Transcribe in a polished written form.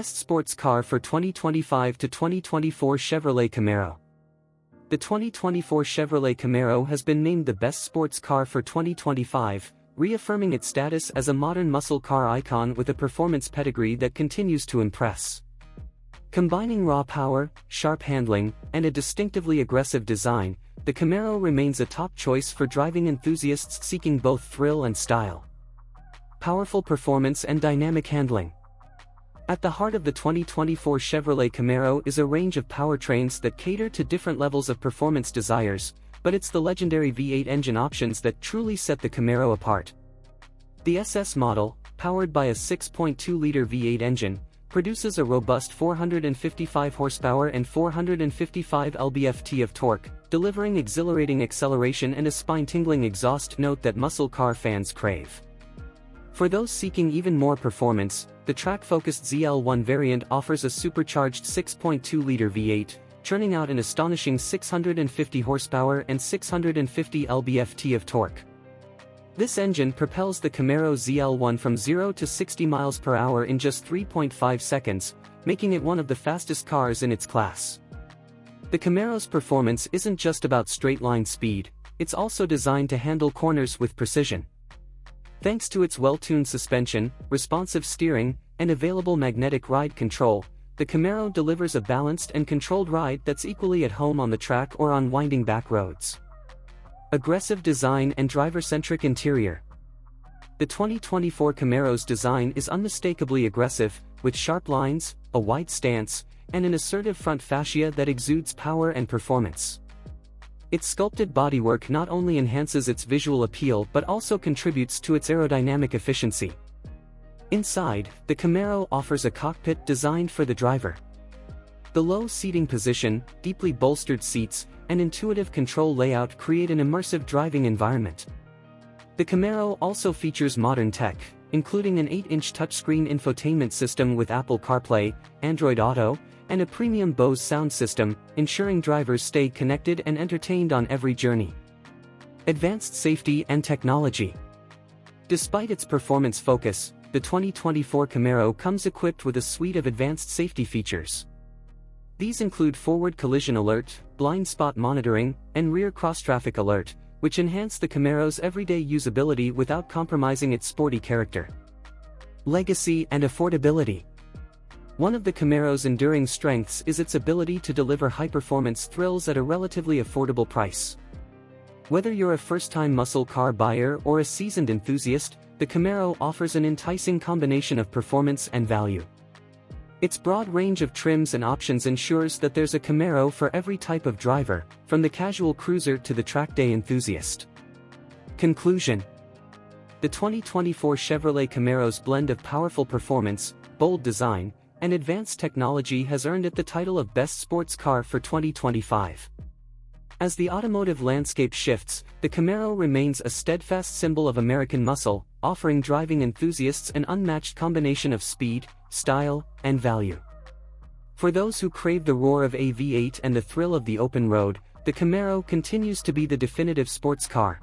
Best sports car for 2025 to 2024 Chevrolet Camaro. The 2024 Chevrolet Camaro has been named the best sports car for 2025, reaffirming its status as a modern muscle car icon with a performance pedigree that continues to impress. Combining raw power, sharp handling, and a distinctively aggressive design, the Camaro remains a top choice for driving enthusiasts seeking both thrill and style. Powerful performance and dynamic handling. At the heart of the 2024 Chevrolet Camaro is a range of powertrains that cater to different levels of performance desires, but it's the legendary V8 engine options that truly set the Camaro apart. The SS model, powered by a 6.2-liter V8 engine, produces a robust 455 horsepower and 455 lb-ft of torque, delivering exhilarating acceleration and a spine-tingling exhaust note that muscle car fans crave. For those seeking even more performance, the track-focused ZL1 variant offers a supercharged 6.2-liter V8, churning out an astonishing 650 horsepower and 650 lb-ft of torque. This engine propels the Camaro ZL1 from 0 to 60 miles per hour in just 3.5 seconds, making it one of the fastest cars in its class. The Camaro's performance isn't just about straight-line speed, it's also designed to handle corners with precision. Thanks to its well-tuned suspension, responsive steering, and available magnetic ride control, the Camaro delivers a balanced and controlled ride that's equally at home on the track or on winding back roads. Aggressive design and driver-centric interior. The 2024 Camaro's design is unmistakably aggressive, with sharp lines, a wide stance, and an assertive front fascia that exudes power and performance. Its sculpted bodywork not only enhances its visual appeal but also contributes to its aerodynamic efficiency. Inside, the Camaro offers a cockpit designed for the driver. The low seating position, deeply bolstered seats, and intuitive control layout create an immersive driving environment. The Camaro also features modern tech, including an 8-inch touchscreen infotainment system with Apple CarPlay, Android Auto, and a premium Bose sound system, ensuring drivers stay connected and entertained on every journey. Advanced safety and technology. Despite its performance focus, the 2024 Camaro comes equipped with a suite of advanced safety features. These include forward collision alert, blind spot monitoring, and rear cross-traffic alert, which enhance the Camaro's everyday usability without compromising its sporty character. Legacy and affordability. One of the Camaro's enduring strengths is its ability to deliver high-performance thrills at a relatively affordable price. Whether you're a first-time muscle car buyer or a seasoned enthusiast, the Camaro offers an enticing combination of performance and value. Its broad range of trims and options ensures that there's a Camaro for every type of driver, from the casual cruiser to the track day enthusiast. Conclusion. The 2024 Chevrolet Camaro's blend of powerful performance, bold design, and advanced technology has earned it the title of Best Sports Car for 2025. As the automotive landscape shifts, the Camaro remains a steadfast symbol of American muscle, offering driving enthusiasts an unmatched combination of speed, style, and value. For those who crave the roar of a V8 and the thrill of the open road, the Camaro continues to be the definitive sports car.